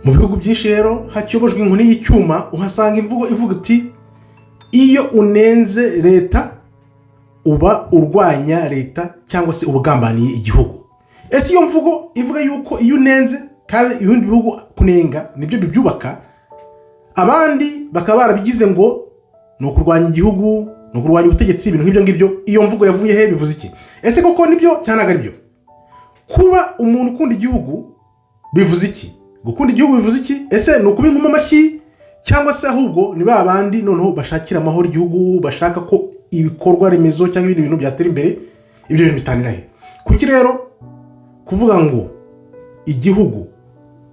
mu bihugu byinshi rero hakiyobojwe inkoni y'icyuma uhasanga imvugo ivuga iti iyo unenze leta uba urwanya leta cyangwa se ubugambaniye igihugu. Ese iyo mvugo ivuga yuko iyo unenze kandi ibindi bihugu kunenga nibyo bibyubaka, abandi bakaba barabigize ngo ni ukurwanya igihugu, ni ukurwanya ubutegetsi, ibintu nk'ibyo ngibyo. Iyo mvugo yavuye he? Bivuze iki? Ese koko nibyo cyangwa ari byo? Kuba umuntu ukunda igihugu bivuze iki? Gukunda igihugu bivuze iki? Ese ni ukuba inkuma amashyi cyangwa se ahubwo ni ba bandi noneho bashakira amahoro igihugu, bashaka ko ibikorwa remezo cyangwa ibindi bintu byatera imbere? Ibyo bintu bitanira he? Kuki rero kuvuga ngo igihugu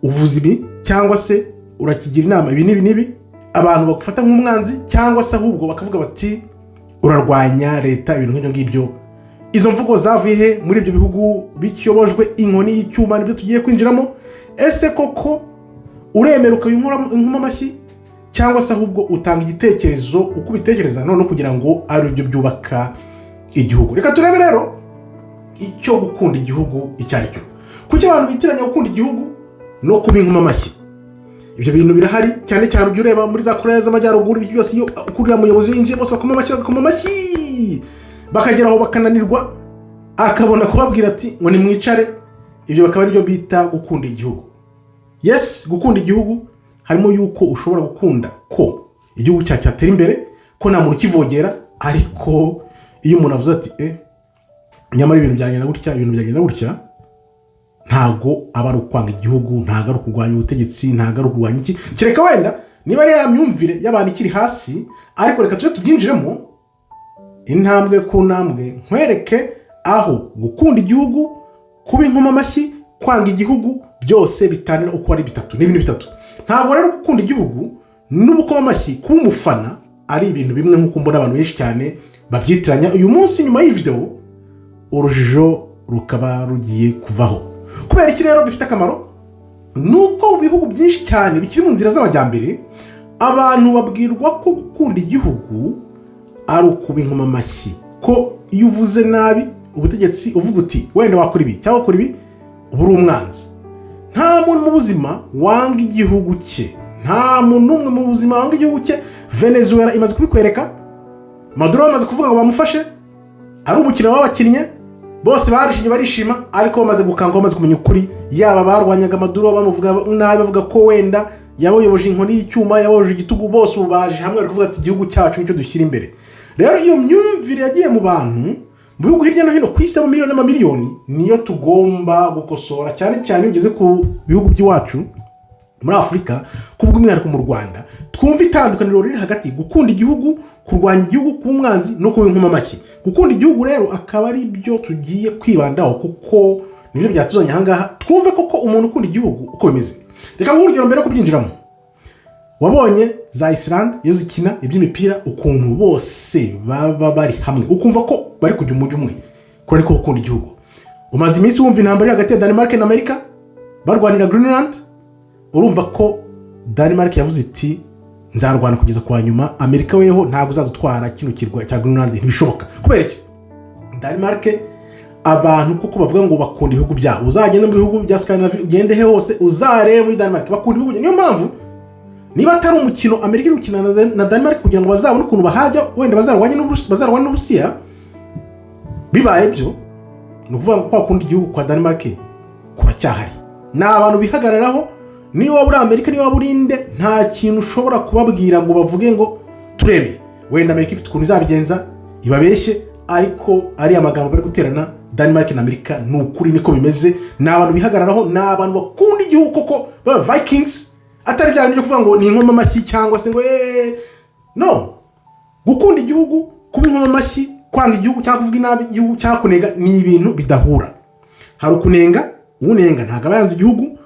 uvuze ibi cyangwa se urakigira inama ibi n'ibi abantu bagufata nk'umwanzi, cyangwa se ahubwo bakavuga bati urarwanya leta, ibintu nk'ibyo ngibyo? Izo mvugo zavuye he muri ibyo bihugu bikiyobojwe inkoni y'icyuma nibyo tugiye kwinjiramo? Ese koko uremera inkuma amashyi cyangwa se ahubwo utanga igitekerezo uko ubitekereza none kugira ngo ari byo byubaka igihugu? Reka turebe rero icyo gukunda igihugu icyo ari cyo. Kuki abantu bitiranya gukunda igihugu no kuba inkuma amashyi? Ibyo bintu birahari cyane cyane ujya ureba muri za Korea z'Amajyaruguru, ibyo byose iyo ukurira muyobozi yinjiye bose bakoma amashyi bakageraho bakananirwa akabona kubabwira ati ngo nimwicare. Ibyo bakaba ari byo bita gukunda igihugu. Yes, gukunda igihugu harimo yuko ushobora gukunda ko igihugu cyatera imbere, ko nta muntu ukivogera, ariko iyo umuntu avuze ati nyamara ibintu byagenda gutya, ntago aba ari ukwanga igihugu, ntago ari ukurwanya ubutegetsi, ntago ari ukurwanya iki. Kereka wenda niba ari ya myumvire y'abantu ikiri hasi, ariko reka tujye tubyinjiremo intambwe ku ntambwe nkwereke aho gukunda igihugu, kuba inkuma amashyi, kwanga igihugu byose bitanira uko ari bitatu n'ibintu bitatu. Ntabwo rero gukunda igihugu n'ubukoma amashyi, kuba umufana ari ibintu bimwe nk'uko mbona abantu benshi cyane babyitiranya. Uyu munsi nyuma y'iyi video urujijo rukaba rugiye kuvaho. Kubera iki rero bifite akamaro? Nuko mu bihugu byinshi cyane bikiri mu nzira z'amajyambere abantu babwirwa ko gukunda igihugu ari ukuba inkuma amashyi, ko iyo uvuze nabi ubutegetsi uvuga uti wenda wakora ibi cyangwa wakora ibi uba uri umwanzi. Nta muntu mu buzima wanga igihugu cye, nta muntu n'umwe mu buzima wanga igihugu cye. Venezuela imaze kubikwereka, Maduro bamaze kuvuga ngo bamufashe, ari umukino w'abakinnye bose barishima, ariko bamaze gukanga, bamaze kumenya ukuri. Yaba barwanyaga Maduro bamuvuga nabi, bavuga ko wenda yaboyoboje inkoni y'icyuma, yaboyoje igitugu, bose ubaje hamwe bari kuvuga ati igihugu cyacu nicyo dushyira imbere. Rero iyo myumvire yagiye mu bantu mu bihugu hirya no hino ku isi miliyoni n'amamiliyoni niyo tugomba gukosora, cyane cyane iyo ugeze ku bihugu by'iwacu muri Afurika, kubwo umwihariko mu Rwanda. Twumva itandukaniro riri hagati gukunda igihugu, kurwanya igihugu, kuba umwanzi no kuba inkuma amashyi. Gukunda igihugu rero akaba ari byo tugiye kwibandaho, kuko nibyo byatuzanye ahangaha. Twumve koko umuntu ukunda igihugu uko bimeze. Reka nguhe urugero mbere yo kubyinjiramo. Wabonye za Iceland iyo zikina iby'imipira ukuntu bose baba bari hamwe, ukumva ko bari kujya umujyi umwe, ko ariko gukunda igihugu. Umaze iminsi wumva intambara hagati ya Denmark na Amerika barwanira Greenland, urumva ko Denmark yavuze iti nzarwana kugeza kwa nyuma, Amerika weho ntabwo uzadutwara kino kirwa cya Greenland, ntibishoboka. Kubera iki? Denmark abantu kuko bavuga ngo bakunda ibihugu byabo, uzagenda mu bihugu bya Scandinavia ugende he hose uzarebe muri Denmark bakunda ibihugu. Niyo mpamvu niba atari umukino Amerika iri gukina na Denmark kugira ngo bazabone ukuntu bahajya wenda bazarwanye n'Uburusiya, bibaye byo ni ukuvuga ngo kwakunda igihugu kwa Denmark kuracyahari. Ni abantu bihagararaho. Niyo waba uri Amerika, niyo waba uri inde, nta kintu ushobora kubabwira ngo bavuge ngo turemeye. Wenda Amerika ifite ukuntu izabigenza ibabeshye, ariko ari amagambo bari guterana Denmark na Amerika ni ukuri niko bimeze. Ni abantu bihagararaho, ni abantu bakunda igihugu koko, baba Vikings, atari bya byo kuvuga ngo ni inkoma amashyi cyangwa se ngo no. Gukunda igihugu, kuba inkoma amashyi, kwanga igihugu cyangwa kuvuga inabi igihugu cyangwa kunenga ni ibintu bidahura. Hari ukunenga, unenga ntabwo aba yanze igihugu.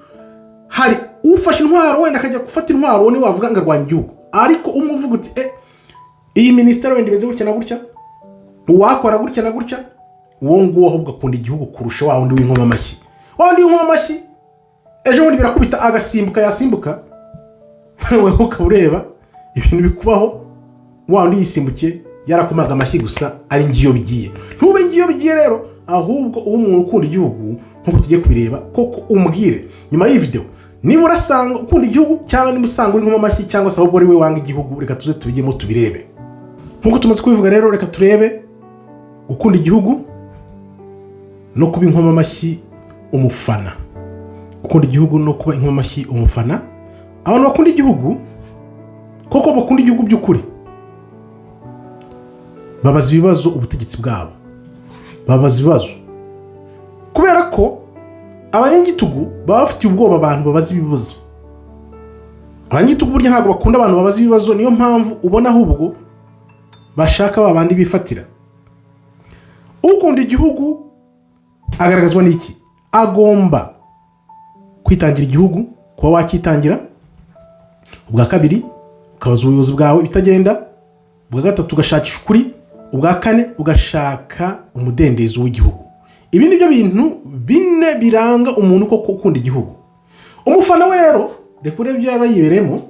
Hari ufashe intwaro wenda akajya gufata intwaro wowe wavuga ngo arwanya igihugu, ariko umuvuga uti iyi minisiteri wenda imeze gutya na gutya, uwakora gutya na gutya, uwo nguwo ahubwo akunda igihugu kurusha wa wundi w'inkoma amashyi. Wa wundi w'inkoma amashyi ejo bundi birakubita agasimbuka, yasimbuka wewe ukabureba ibintu bikubaho, wa wundi yisimbukiye yarakomaga amashyi gusa, ari ngiyo bigiye. Ntube ngiyo bigiye rero, ahubwo uwo umuntu ukunda igihugu nk'uko tugiye kubireba koko umbwire nyuma y'iyi video niba urasanga ukunda igihugu cyangwa niba usanga uri nk'amashyi cyangwa se ahubwo ari we wanga igihugu, reka tuze tubigemo tubirebe. Nk'uko tumaze kubivuga rero, reka turebe gukunda igihugu no kuba inkomamashyi umufana. Gukunda igihugu no kuba inkomamashyi umufana. Abantu bakunda igihugu koko bakunda igihugu by'ukuri babaza ibibazo ubutegetsi bwabo, babaza ibibazo kubera ko abanyagitugu baba bafitiye ubwoba abantu babaza ibibazo. Abanyagitugu burya ntabwo bakunda abantu babaza ibibazo, niyo mpamvu ubona ahubwo bashaka babandi bifatira. Ukunda igihugu agaragazwa n'iki? Agomba kwitangira igihugu, kuba wakitangira. Ubwa kabiri ukabaza ubuyobozi bwawe ibitagenda. Ubwa gatatu ugashakisha ukuri. Ubwa kane ugashaka umudendezo w'igihugu. Ibi ni byo bintu bine biranga umuntu koko ukunda igihugu. Umufana we rero reka urebe ibyo yaba yiberemo,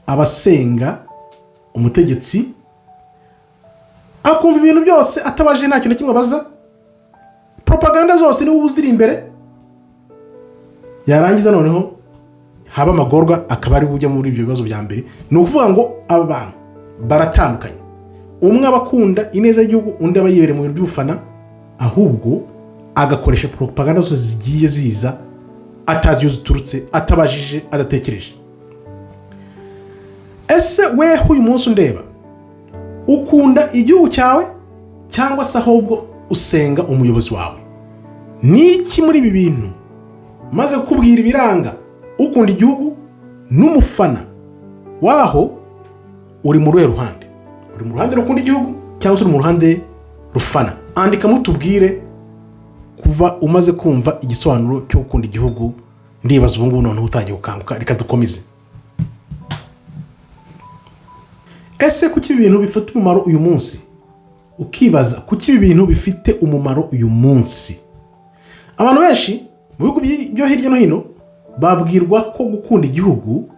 abasenga umutegetsi, akumva ibintu byose atabaje nta kintu na kimwe abaza, propaganda zose niwe uziri imbere, yarangiza noneho haba amagorwa akaba ari bujya muri ibyo bibazo bya mbere. Ni ukuvuga ngo aba bantu baratandukanye. Umwe abakunda ineza y'igihugu, undi aba yibereye mu bintu by'ubufana, ahubwo agakoresha propaganda zose zigiye ziza atazi iyo ziturutse, atabajije, adatekereje. Ese we uyu munsi undeba ukunda igihugu cyawe cyangwa se ahubwo usenga umuyobozi wawe? Niki muri ibi bintu maze kukubwira ibiranga ukunda igihugu n'umufana waho? Uri mu ruhe ruhande? Uri mu ruhande rukunda igihugu cyangwa se uri mu ruhande rufana? Andika mutubwire kuva umaze kumva igisobanuro cyo gukunda igihugu. Ndibaza ubu ngubu noneho utangiye gukanguka. Reka dukomeze. Ese kuki ibi bintu bifite umumaro uyu munsi? Ukibaza kuki ibi bintu bifite umumaro uyu munsi? Abantu benshi mu bihugu byo hirya no hino babwirwa ko gukunda igihugu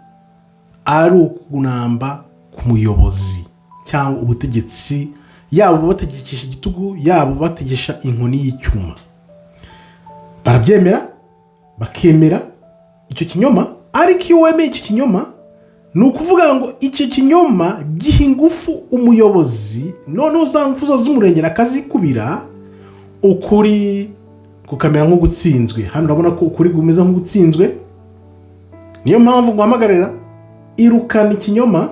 ari ukunamba ku muyobozi cyangwa ubutegetsi, yabo bategekesha igitugu, yabo bategesha inkoni y'icyuma. Barabyemera, bakemera icyo kinyoma. Ariko iyo wemeye icyo kinyoma, ni ukuvuga ngo icyo kinyoma giha ingufu umuyobozi, noneho za ngufu zose z'umurengera akazikubira, ukuri kukamera nk'ugutsinzwe. Hano urabona ko ukuri gumeze nk'ugutsinzwe. Niyo mpamvu nguhamagarira irukana ikinyoma,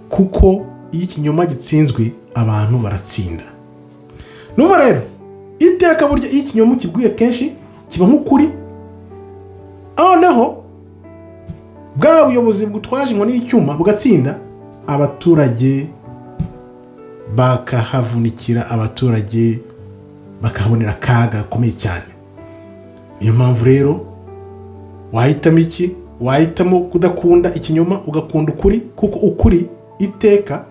kuko iyo ikinyoma gitsinzwe abantu baratsinda. Numva rero iteka burya iyo ikinyoma kibwiye kenshi kiba nk'ukuri. Noneho bwa buyobozi bugutwaje inkoni y'icyuma bugatsinda, abaturage bakahavunikira, abaturage bakahabonera akaga gakomeye cyane. Niyo mpamvu rero wahitamo iki? Wahitamo kudakunda ikinyoma ugakunda ukuri, kuko ukuri iteka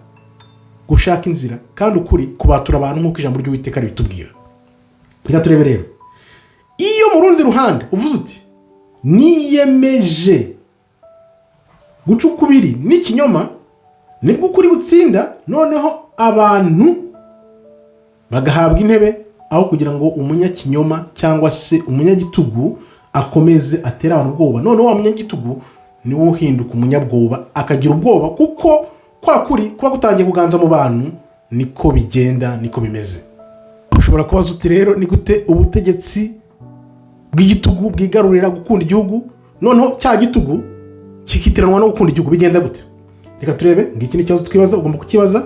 gushaka inzira, kandi ukuri kubatura abantu nk'uko ijambo ry'Uwiteka ribitubwira. Reka turebe rero, iyo mu rundi ruhande uvuze uti niyemeje guca ukubiri n'ikinyoma, nibwo ukuri gutsinda, noneho abantu bagahabwa intebe, aho kugira ngo umunyakinyoma cyangwa se umunyagitugu akomeze atera abantu ubwoba. Noneho wa munyagitugu niwe uhinduka umunyabwoba, akagira ubwoba, kuko kwa kuri kuba gutangiye kuganza mu bantu. Niko bigenda, niko bimeze. Ushobora kubaza uti rero ni gute ubutegetsi bw'igitugu bwigarurira gukunda igihugu, noneho cya gitugu kikitiranwa no gukunda igihugu? Bigenda gute? Reka turebe. Ngiki ni ikibazo twibaza, ugomba kukibaza.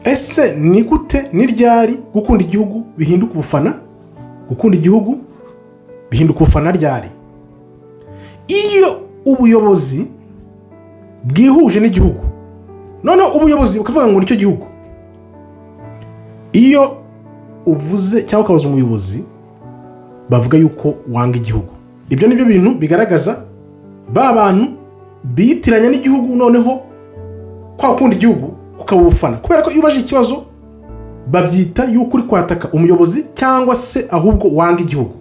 Ese ni gute n'iryari gukunda igihugu bihinduka ubufana? Gukunda igihugu bihinduka ubufana ryari? Iyo ubuyobozi bwihuje n'igihugu, noneho ubuyobozi bukavuga ngo nicyo gihugu. Iyo uvuze cyangwa ukabaza umuyobozi, bavuga yuko wanga igihugu. Ibyo nibyo bintu bigaragaza ba bantu biyitiranya n'igihugu, noneho kwa gukunda igihugu kukaba ubufana. Kubera ko iyo ubaje ikibazo babyita yuko uri kwataka umuyobozi cyangwa se ahubwo wanga igihugu.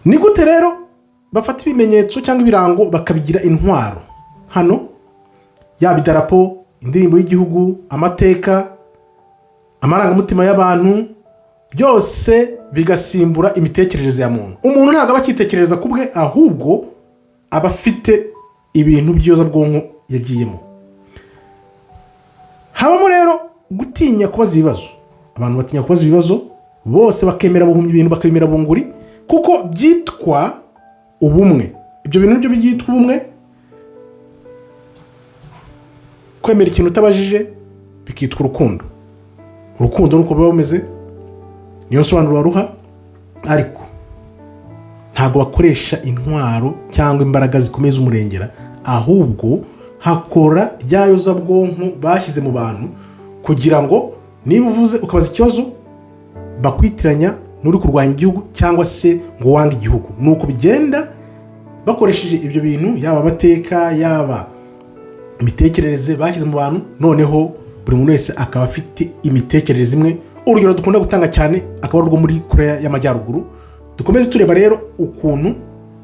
Ni gute rero bafata ibimenyetso cyangwa ibirango bakabigira intwaro? Hano yaba idarapo, indirimbo y'igihugu, amateka, amarangamutima y'abantu, byose bigasimbura imitekerereze ya muntu. Umuntu ntabwo aba akitekerereza ku bwe, ahubwo aba afite ibintu by'iyozabwonko yagiyemo. Habamo rero gutinya kubaza ibibazo. Abantu batinya kubaza ibibazo, bose bakemera buhumya ibintu, bakemera bunguri, kuko byitwa ubumwe. Ibyo bintu byo byitwa ubumwe. Kwemera ikintu utabajije bikitwa urukundo. Urukundo nuko biba bimeze, niyo sobanuro baruha, ariko ntabwo bakoresha intwaro cyangwa imbaraga zikomeza umurengera, ahubwo hakora ryayozabwonko bashyize mu bantu kugira ngo niba uvuze ukabaza ikibazo bakwitiranya n'uri kurwanya igihugu cyangwa se ngo wange igihugu. Nuko bigenda bakoresheje ibyo bintu, yaba amateka yaba imitekerereze bashyize mu bantu, noneho buri muntu wese akaba afite imitekerereze imwe. Urugero dukunda gutanga cyane akaba ari urwo muri Korea y'Amajyaruguru. Dukomeze tureba rero ukuntu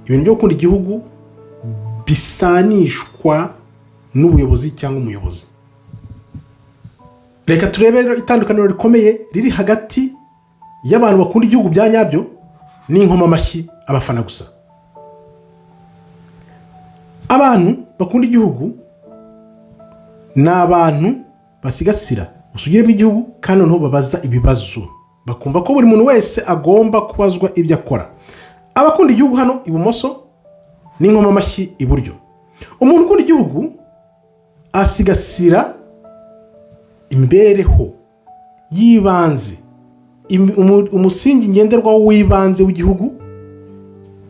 ibintu byo gukunda igihugu bisanishwa n'ubuyobozi cyangwa umuyobozi. Reka turebe rero itandukaniro rikomeye riri hagati y'abantu bakunda igihugu bya nyabyo n'inkoma amashyi abafana gusa. Abantu bakunda igihugu ni abantu basigasira ubusugire bw'igihugu kandi noneho babaza ibibazo, bakumva ko buri muntu wese agomba kubazwa ibyo akora. Abakunda igihugu hano ibumoso n'inkoma amashyi iburyo. Umuntu ukunda igihugu asigasira imibereho y'ibanze, umusingi ngenderwaho w'ibanze w'igihugu,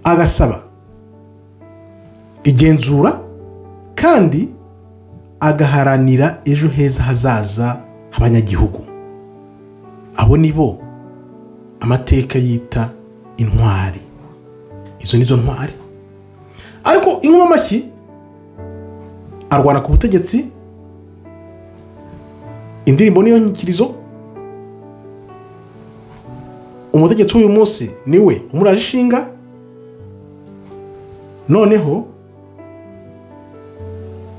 agasaba igenzura kandi agaharanira ejo heza hazaza h'abanyagihugu. Abo ni bo amateka yita intwari. Izo nizo ntwari. Ariko inkoma amashyi arwana ku butegetsi, indirimbo niyo nyikirizo, umutegetsi w'uyu munsi niwe umuraje ishinga, noneho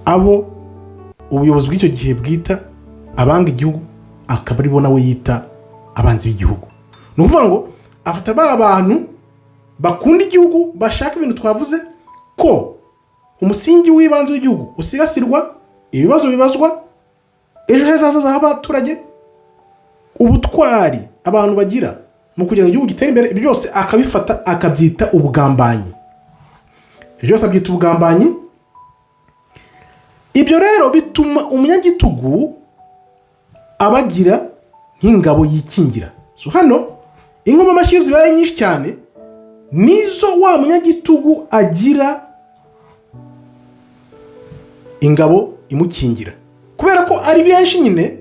abo ubuyobozi bw'icyo gihe bwita abanga igihugu akaba ari bo nawe yita abanzi b'igihugu. Ni ukuvuga ngo afata ba bantu bakunda igihugu, bashaka ibintu twavuze ko umusingi w'ibanze w'igihugu usigasirwa, ibibazo bibazwa, ejo heza hazaza h'abaturage, ubutwari abantu bagira mu kugira ngo igihugu gitere imbere, ibyo byose akabifata akabyita ubugambanyi. Ibyo byose abyita ubugambanyi. Ibyo rero bituma umunyagitugu abagira nk'ingabo yikingira. So hano inkoma amashyi zibaye nyinshi cyane, nizo wa munyagitugu agira ingabo imukingira, kubera ko ari benshi nyine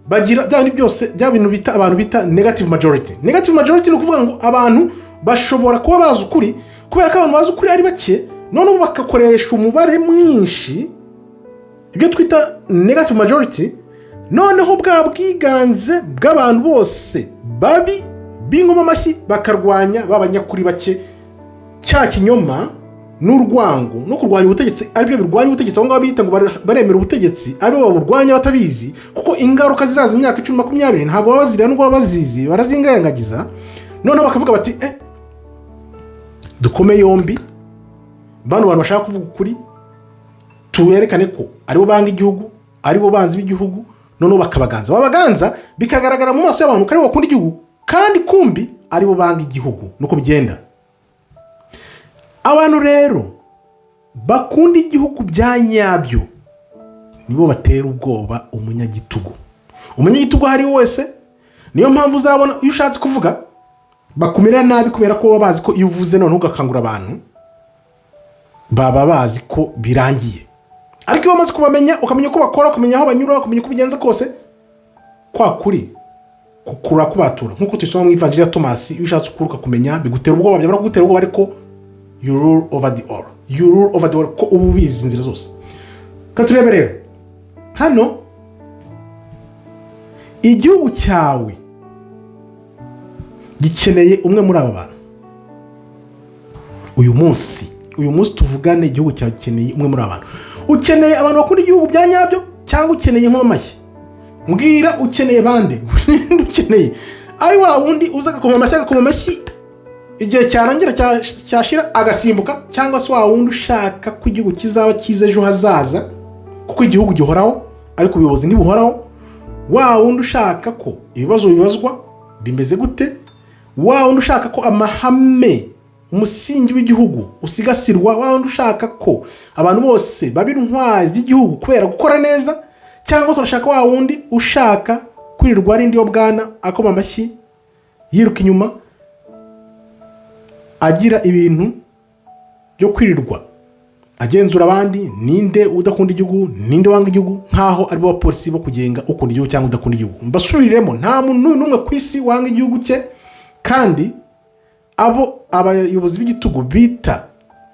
bagira bya bintu byose, bya bintu bita abantu bita negative majority. Negative majority ni ukuvuga ngo abantu bashobora kuba bazi ukuri, kubera ko abantu bazi ukuri ari bake, noneho bagakoresha umubare mwinshi, ibyo twita negative majority, noneho bwa bwiganze bw'abantu bose babi b'inkoma amashyi bakarwanya babanyakuri bake, cya kinyoma n'urwango no kurwanya ubutegetsi aribyo birwanya ubutegetsi. Abo ngabo bita ngo baremera ubutegetsi aribo baburwanya batabizi, kuko ingaruka zizaza imyaka 10-20 ntabwo baba bazirira n'ubwo bazizi, barazingarangagiza. Noneho bakavuga bati dukome yombi bano bantu bashaka kuvuga ukuri, tuwerekane ko aribo banga igihugu, aribo banzi b'igihugu, noneho bakabaganza. Babaganza bikagaragara mu maso y'abantu ko aribo bakunda igihugu, kandi kumbi aribo banga igihugu. Nuko bigenda. Abantu rero bakunda igihugu bya nyabyo nibo batera ubwoba umunyagitugu. Umunyagitugu hari wese, niyo mpamvu uzabona iyo ushatse kuvuga bakumira nabi, kubera ko baba bazi ko iyo uvuze none ugakangura abantu baba bazi ko birangiye. Ariko iyo wamaze kubamenya, ukamenya ko bakora, ukamenya aho banyura, ukamenya ko bigenza kose, kwa kuri kukura kubatura. Nkuko twisoma mu Evangelii ya Tomasi, iyo ushatse kuruka kumenya bigutera ubwoba, byamara kugutera ubwoba, ariko you rule over the all. You rule over the all, ko ubu bizi inzira zose. Katurebe rero hano igihugu cyawe gikeneye umwe muri aba bantu. Uyu munsi tuvugane, igihugu cyawe gikeneye umwe muri aba bantu. Ukeneye abantu bakunda igihugu bya nyabyo cyangwa ukeneye inkoma amashyi? Mbwira ukeneye bande? Ukeneye ari wa wundi uza agakoma amashyi igihe cyarangira cyashira agasimbuka, cyangwa se wa wundi ushaka ko igihugu kizaba cyiza ejo hazaza, kuko igihugu gihoraho ariko ubuyobozi ntibuhoraho. Wa wundi ushaka ko ibibazo bibazwa bimeze gute, wa wundi ushaka ko amahame umusingi w'igihugu usigasirwa, wa wundi ushaka ko abantu bose baba intwari z'igihugu kubera gukora neza, cyangwa se urashaka wa wundi ushaka kwirirwa ari ndiyo bwana akoma amashyi yiruka inyuma agira ibintu byo kwirirwa agenzura abandi, ninde udakunda igihugu, ninde wanga igihugu, nkaho ari bo bapolisi bo kugenga ukunda igihugu cyangwa udakunda igihugu. Mbasubiriremo, nta muntu n'umwe ku isi wanga igihugu cye, kandi abo abayobozi b'igitugu bita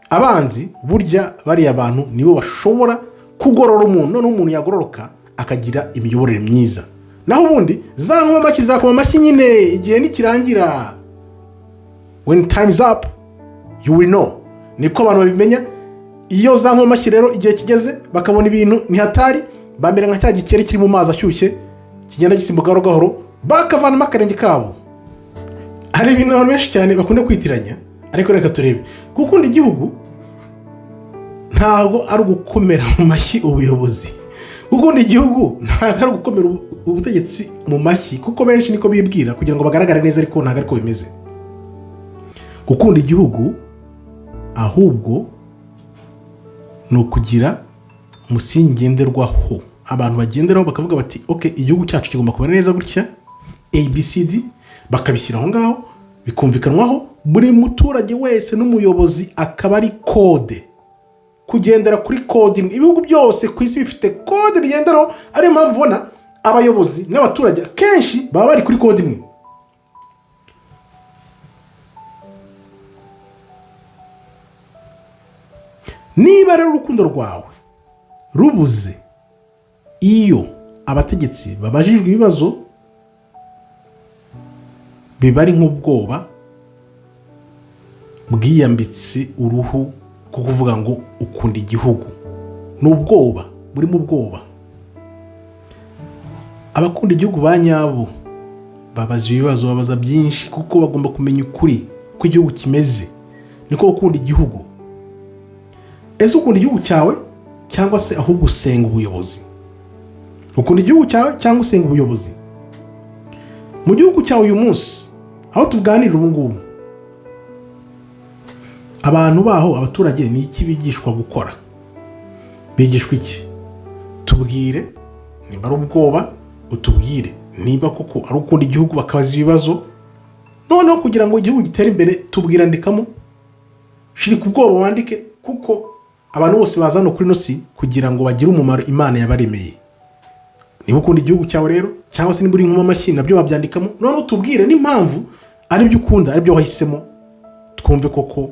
abanzi, burya bariya abantu nibo bashobora kugorora umuntu, none umuntu yagororoka akagira imiyoborere myiza. Naho ubundi za nkoma kizakoma amashyi nyine igihe nikirangira, when time is up you will know. Niko abantu babimenya. Iyo za nkoma amashyi rero igihe kigeze bakabona ibintu ntihatari, bambera nka cya gikeri kiri mu mazi ashyushye kigenda gisimbuka gahoro gahoro, bakavanamo akarenge kabo. Hari ibintu abantu benshi cyane bakunda kwitiranya, ariko reka turebe. Gukunda igihugu ntago ari ugukomera mu mashyi ubuyobozi. Gukunda igihugu ntago ari ugukomera ubutegetsi mu mashyi, kuko benshi niko bibwira kugira ngo bagaragare neza, ariko ntago ariko bimeze. Gukunda igihugu ahubwo ni ukugira umusingi ngenderwaho, abantu bagenderaho bakavuga bati okay, igihugu cyacu kigomba kuba neza gutya ABCD, bakabishyira aho ngaho bikumvikanwaho, buri muturage wese n'umuyobozi akaba ari kode, kugendera kuri kode. Ibihugu byose ku isi bifite kode bigenderaho, ari mpamvu ubona abayobozi n'abaturage kenshi baba bari kuri kode imwe. Niba rero urukundo rwawe rubuze iyo abategetsi babajijwe ibibazo, biba ari nk'ubwoba bwiyambitse uruhu ko kuvuga ngo ukunda igihugu. Ni ubwoba, burimo ubwoba. Abakunda igihugu ba nyabo babaza ibibazo, babaza byinshi, kuko bagomba kumenya ukuri ko igihugu kimeze. Niko gukunda igihugu. Ese ukunda igihugu cyawe cyangwa se ahubwo usenga ubuyobozi? Ukunda igihugu cyawe cyangwa usenga ubuyobozi? Mu gihugu cyawe uyu munsi aho tuganirira ubu ngubu, abantu baho, abaturage, ni iki bigishwa gukora? Bigishwa iki? Tubwire nimba ari ubwoba, utubwire niba koko ari ukunda igihugu bakabaza ibibazo, noneho kugira ngo igihugu gitere imbere tubwira ndikamo, shirika ubwoba wandike, kuko abantu bose bazana kuri no si kugira ngo bagire umumaro Imana yabaremeye. Niba ukunda igihugu cyawe rero, cyangwa se niba uri nkoma amashyi, nabyo babyandikamo, noneho tubwire n'impamvu ari byo ukunda, ari byo wahisemo, twumve koko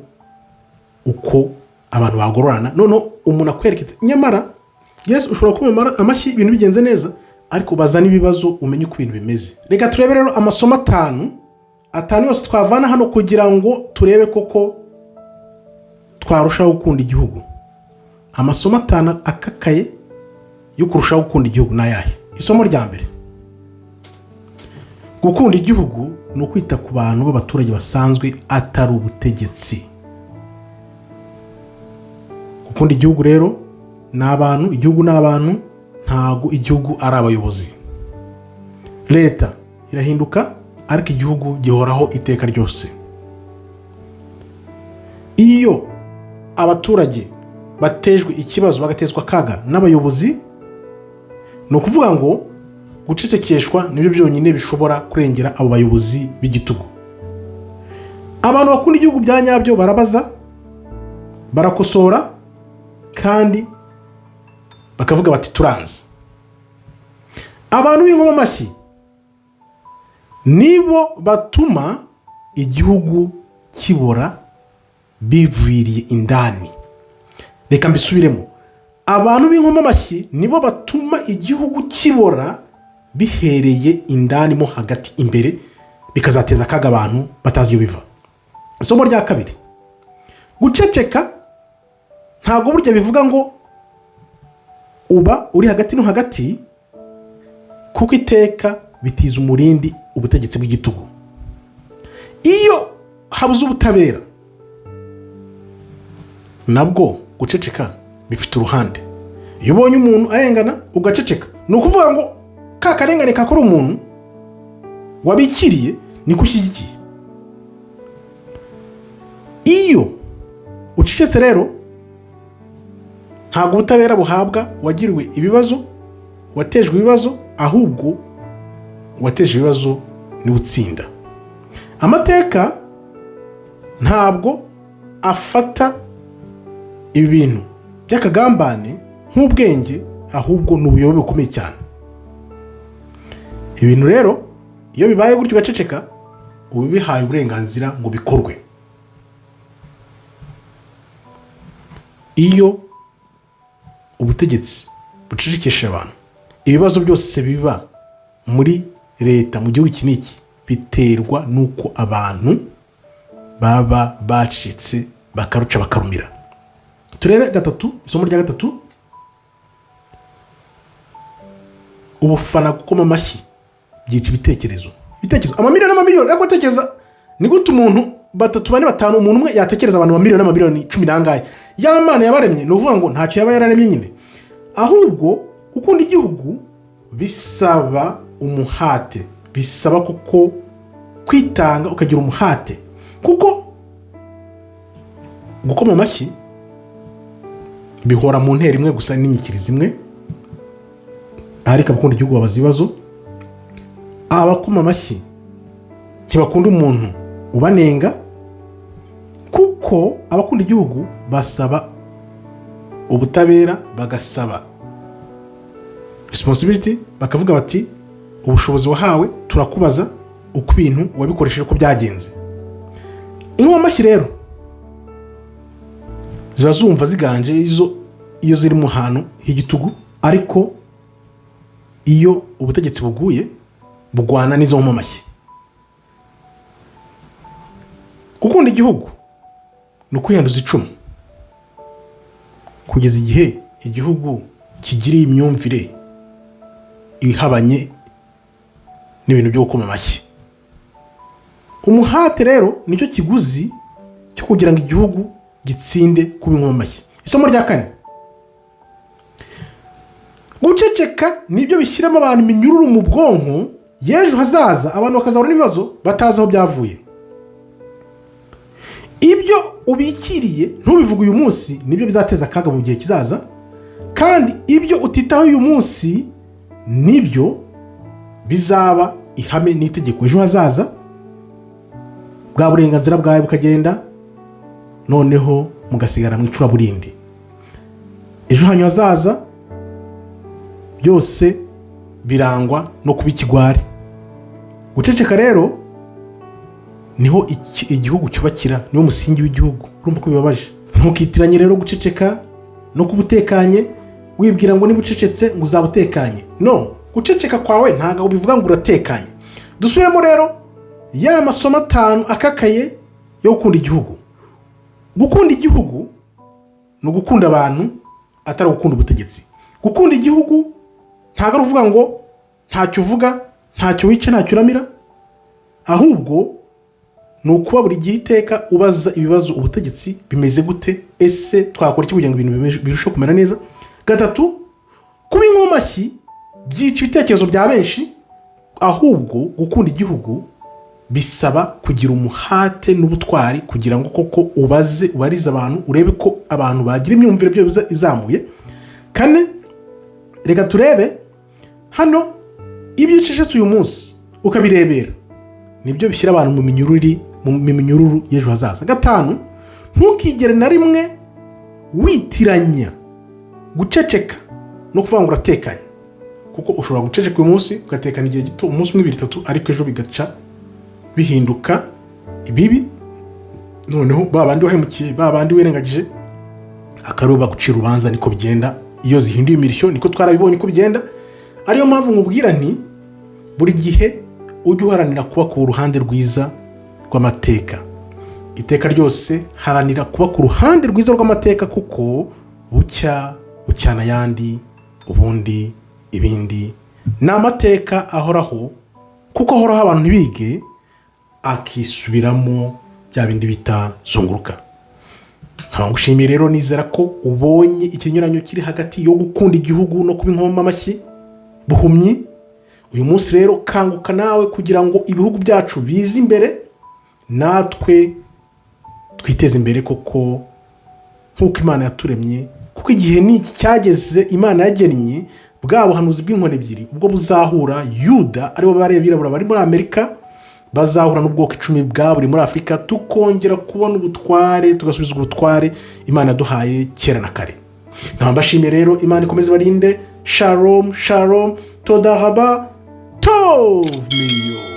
uko abantu bagororana. Noneho umuntu akwerekeza, nyamara yes, ushobora kumva amashyi ibintu bigenze neza, ariko bazana ibibazo umenye uko ibintu bimeze. Reka turebe rero amasomo atanu yose twavana hano kugira ngo turebe koko twarushaho gukunda igihugu. Amasomo 5 akakaye yo kurushaho gukunda igihugu na yahe. Isomo rya mbere: gukunda igihugu ni ukwita ku bantu b'abaturage basanzwe, atari ubutegetsi. Gukunda igihugu rero ni abantu, igihugu ni abantu, ntago igihugu ari abayobozi. Leta irahinduka ariko igihugu gihoraho iteka ryose. Iyo abaturage batejwe ikibazo, bagatezwa kaga n'abayobozi, no kuvuga ngo gucecekeshwa nibyo byonyine bishobora kurengera abo bayobozi b'igitugu. Abantu bakunda igihugu bya nyabyo barabaza, barakosora, kandi bakavuga bati turanze. Abantu b'inkoma amashyi nibo batuma igihugu kibora biviriye indani. Reka mbisubiremo, abantu b'inkoma amashyi nibo batuma igihugu kibora bihereye indani mo hagati imbere, bikazateza akaga abantu batazi iyo biva. Isomo rya kabiri: guceceka ntago burya bivuga ngo uba uri hagati no hagati, kuko iteka bitiza umurindi ubutegetsi bw'igitugu. iyo habuze ubutabera nabwo guceceka bifite uruhande. Iyo ubonye umuntu arengana ugaceceka, ni ukuvuga ngo ka karengane kakora umuntu wabikiriye niko ushyigikiye. Iyo ucecetse rero ntabwo ubutabera buhabwa wagiriwe ibibazo, watejwe ibibazo, ahubwo wateje ibibazo ni utsinda. Amateka ntabwo afata ibintu by'akagambane nk'ubwenge, ahubwo ni ubuyobe bukomeye cyane. Ibintu rero iyo bibaye gutyo ugaceceka, uba bihaye uburenganzira ngo bikorwe. Iyo ubutegetsi bucecekesha abantu, ibibazo byose biba muri leta mu gihugu iki n'iki biterwa n'uko abantu baba bacitse bakaruca bakarumira. Turebe gatatu, isomo rya gatatu, ubufana gukoma amashyi byica ibitekerezo. Amamiliyoni n'amamiliyoni, ariko tekereza ni gute umuntu 3, 4, 5, umuntu umwe yatekereza abantu amamiliyoni n'amamiliyoni 10 nangahe. Ya Mana yabaremye ni uvuga ngo ntacyo yaba yararemye nyine. Ahubwo gukunda igihugu bisaba umuhate, bisaba kuko kwitanga ukagira umuhate, kuko gukoma amashyi bihora mu ntera imwe gusa n'inyikiriza imwe. Ariko abakunda igihugu babaza ibibazo. Abakoma amashyi ntibakunda umuntu ubanenga, kuko abakunda igihugu basaba ubutabera, bagasaba responsibility, bakavuga bati ubushobozi wahawe turakubaza uko ibintu wabikoresheje uko byagenze. Inkoma amashyi rero ziba zumva ziganje iyo ziri mu hantu h'igitugu, ariko iyo ubutegetsi buguye bugwana n'izo nkoma amashyi. Gukunda igihugu ni ukwiyanduza icumu kugeza igihe igihugu kigiriye imyumvire ihabanye n'ibintu byo gukoma amashyi. Umuhate rero nicyo kiguzi cyo kugira ngo igihugu gitsinde kuba inkoma amashyi. Isomo rya 4, guceceka nibyo bishyiramo abantu iminyururu mu bwonko y'ejo hazaza, abantu bakazahura n'ibibazo batazi aho byavuye. Ibyo ubikiriye ntubivuge uyu munsi nibyo bizateza akaga mu gihe kizaza, kandi ibyo utitaho uyu munsi nibyo bizaba ihame n'itegeko ejo hazaza. Bwa burenganzira bwawe bukagenda, noneho mugasigara mu icuraburindi. Ejo hanyu hazaza byose birangwa no kuba ikigwari. Guceceka rero niho igihugu cyubakira, niwo musingi w'igihugu. Urumva ko bibabaje. Ntukitiranye rero guceceka no kubutekanye wibwira ngo niba ucecetse ngo uzabutekanye. No, guceceka kwawe ntago bivuga ngo uratekanye. Dusubiremo rero ya masomo 5 akakaye yo gukunda igihugu. Gukunda igihugu no gukunda abantu atari gukunda ubutegetsi. Gukunda igihugu ntago ari uvuga ngo ntacyo uvuga, ntacyo wica, ntacyo uramira, ahubwo ni ukuba buri gihe iteka ubaza ibibazo ubutegetsi bimeze gute, ese twakora iki kugira ngo ibintu birusheho kumera neza. 3, kuba inkoma amashyi byica ibitekerezo bya benshi, ahubwo gukunda igihugu bisaba kugira umuhate n'ubutwari kugira ngo koko ubarize abantu, urebe ko abantu bagira imyumvire byo izamuye. 4, reka turebe hano ibyo ucecetse uyu munsi ukabirebera nibyo bishyira abantu mu minyururu y'ejo hazaza. 5, ntukigere na rimwe witiranya guceceka no kuvuga ngo uratekanye, kuko ushobora guceceka uyu munsi ugatekana igihe gito, umunsi 1, 2, 3, ariko ejo bigaca bihinduka ibibi. Noneho babandi wahemukiye, babandi wirengagije, akaruba gucira urubanza. Niko bigenda iyo zihinduye imirishyo, niko twarabibonye ko bigenda. Ariyo mpamvu nkubwira nti buri gihe ujye uharanira kuba ku ruhande rwiza rw'amateka. Iteka ryose haranira kuba ku ruhande rwiza rw'amateka, kuko bucyana yandi ubundi ibindi. Ni amateka ahoraho, kuko ahoraho abantu ntibige, akisubiramo bya bindi bita zunguruka. Ntagushimiye rero, nizera ko ubonye ikinyuranyo kiri hagati yo gukunda igihugu no kuba inkoma amashyi buhumyi. Uyu munsi rero kanguka nawe kugira ngo ibihugu byacu bize imbere, natwe twiteze imbere koko nk'uko Imana yaturemye, kuko igihe n'iki cyageze Imana yagennye bwa buhanuzi bw'inkoni ebyiri ubwo buzahura. Yuda aribo birabura bari muri Amerika bazahura n'ubwoko 10 bwa buri muri Afurika, tukongera kubona ubutware, tugasubizwa ubutware Imana yaduhaye kera na kare. Nkabashimiye rero, Imana ikomeze barinde. Shalom shalom, toda haba tov miyo.